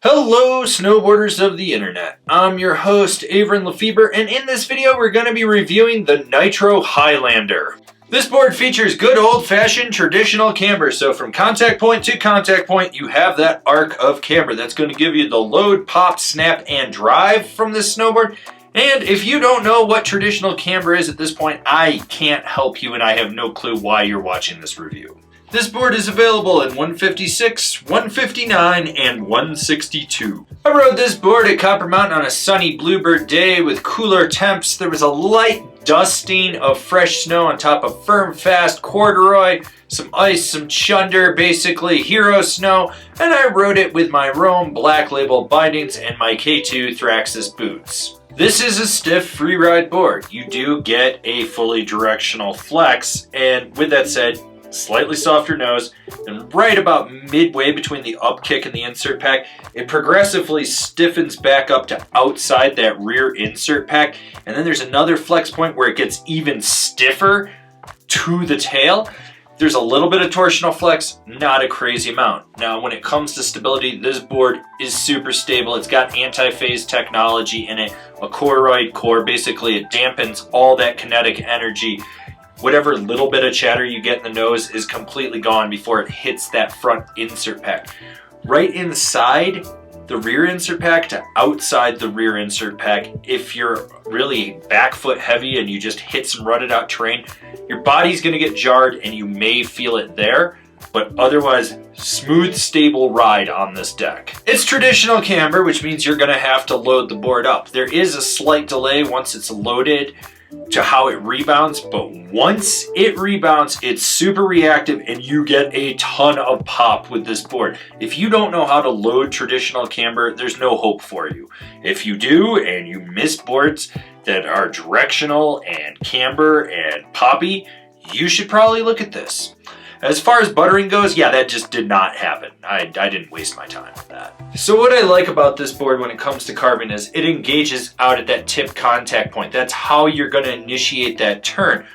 Hello snowboarders of the internet, I'm your host Avran LeFeber, and in this video we're going to be reviewing the Nitro Highlander. This board features good old-fashioned traditional camber, so from contact point to contact point you have that arc of camber that's going to give you the load, pop, snap, and drive from this snowboard. And if you don't know what traditional camber is at this point, I can't help you and I have no clue why you're watching this review. This board is available in 156, 159, and 162. I rode this board at Copper Mountain on a sunny bluebird day with cooler temps. There was a light dusting of fresh snow on top of firm, fast corduroy, some ice, some chunder, basically hero snow, and I rode it with my Rome Black Label bindings and my K2 Thraxis boots. This is a stiff freeride board. You do get a fully directional flex, and with that said, slightly softer nose, and right about midway between the up kick and the insert pack, it progressively stiffens back up to outside that rear insert pack, and then there's another flex point where it gets even stiffer to the tail. There's a little bit of torsional flex, not a crazy amount. Now when it comes to stability, this board is super stable. It's got anti-phase technology in it, a corduroy core. Basically it dampens all that kinetic energy. Whatever little bit of chatter you get in the nose is completely gone before it hits that front insert pack. Right inside the rear insert pack to outside the rear insert pack, if you're really back foot heavy and you just hit some rutted out terrain, your body's gonna get jarred and you may feel it there, but otherwise, smooth, stable ride on this deck. It's traditional camber, which means you're gonna have to load the board up. There is a slight delay once it's loaded to how it rebounds, but once it rebounds, it's super reactive and you get a ton of pop with this board. If you don't know how to load traditional camber, there's no hope for you. If you do and you miss boards that are directional and camber and poppy, you should probably look at this. As far as buttering goes, yeah, that just did not happen. I didn't waste my time with that. So what I like about this board when it comes to carving is it engages out at that tip contact point. That's how you're going to initiate that turn.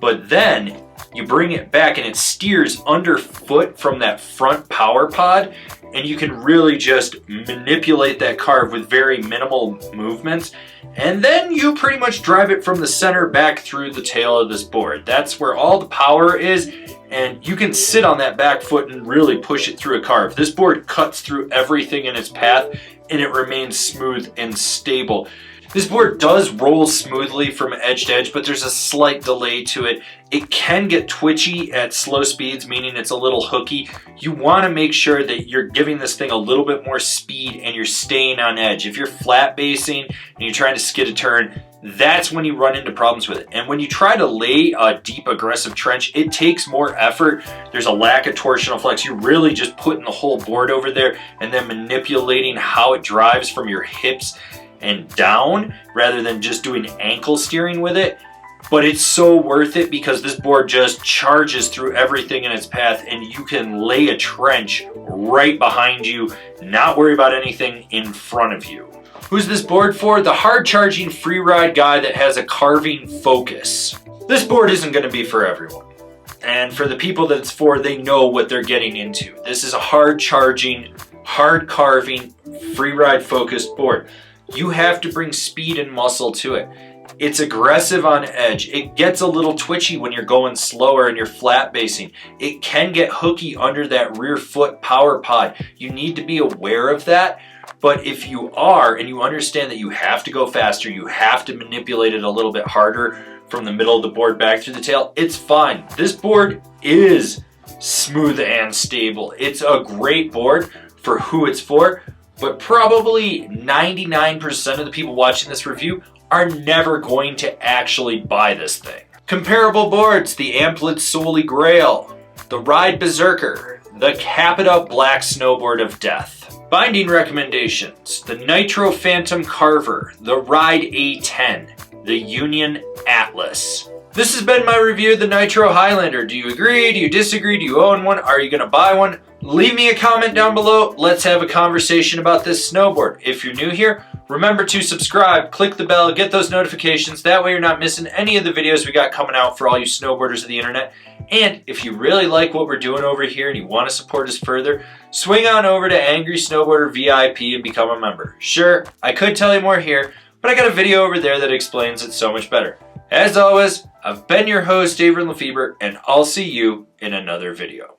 But then you bring it back and it steers underfoot from that front power pod, and you can really just manipulate that carve with very minimal movements. And then you pretty much drive it from the center back through the tail of this board. That's where all the power is, and you can sit on that back foot and really push it through a carve. This board cuts through everything in its path and it remains smooth and stable. This board does roll smoothly from edge to edge, but there's a slight delay to it. It can get twitchy at slow speeds, meaning it's a little hooky. You want to make sure that you're giving this thing a little bit more speed and you're staying on edge. If you're flat basing and you're trying to skid a turn, that's when you run into problems with it. And when you try to lay a deep aggressive trench, it takes more effort. There's a lack of torsional flex. You're really just putting the whole board over there and then manipulating how it drives from your hips and down rather than just doing ankle steering with it. But it's so worth it because this board just charges through everything in its path and you can lay a trench right behind you, not worry about anything in front of you. Who's this board for? The hard charging freeride guy that has a carving focus. This board isn't going to be for everyone. And for the people that it's for, they know what they're getting into. This is a hard charging, hard carving, freeride focused board. You have to bring speed and muscle to it. It's aggressive on edge. It gets a little twitchy when you're going slower and you're flat basing. It can get hooky under that rear foot power pod. You need to be aware of that. But if you are, and you understand that you have to go faster, you have to manipulate it a little bit harder from the middle of the board back through the tail, it's fine. This board is smooth and stable. It's a great board for who it's for. But probably 99% of the people watching this review are never going to actually buy this thing. Comparable boards: the Amplid Souly Grail, the Ride Berserker, the Capita Black Snowboard of Death. Binding recommendations: the Nitro Phantom Carver, the Ride A10, the Union Atlas. This has been my review of the Nitro Highlander. Do you agree? Do you disagree? Do you own one? Are you going to buy one? Leave me a comment down below. Let's have a conversation about this snowboard. If you're new here, Remember to subscribe, click the bell, get those notifications. That way you're not missing any of the videos we got coming out for all you snowboarders of the internet. And if you really like what we're doing over here and you want to support us further, swing on over to Angry Snowboarder VIP and become a member. Sure, I could tell you more here, but I got a video over there that explains it so much better. As always, I've been your host, Avran LeFeber, and I'll see you in another video.